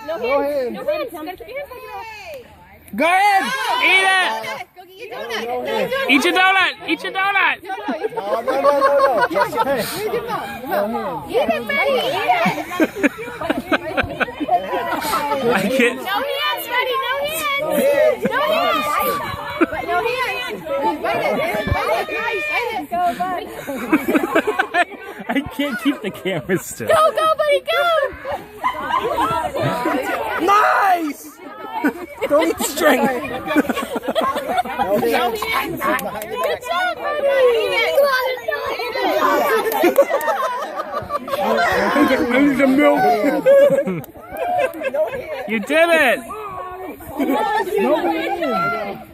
No hands. No hands. Go ahead. Eat it. Go get your donut. Eat your donut. Eat your donut. No. Hey. Eat it, Freddie. Eat it. I can't. No hands, Freddie. No hands. No hands. But no hands. Bite it. Bite it. Go, bud. I can't keep the camera still. Go, buddy, go. Nice. Don't eat the string. No hands. Good job, buddy. Eat it. I need the milk. You did it. No hands.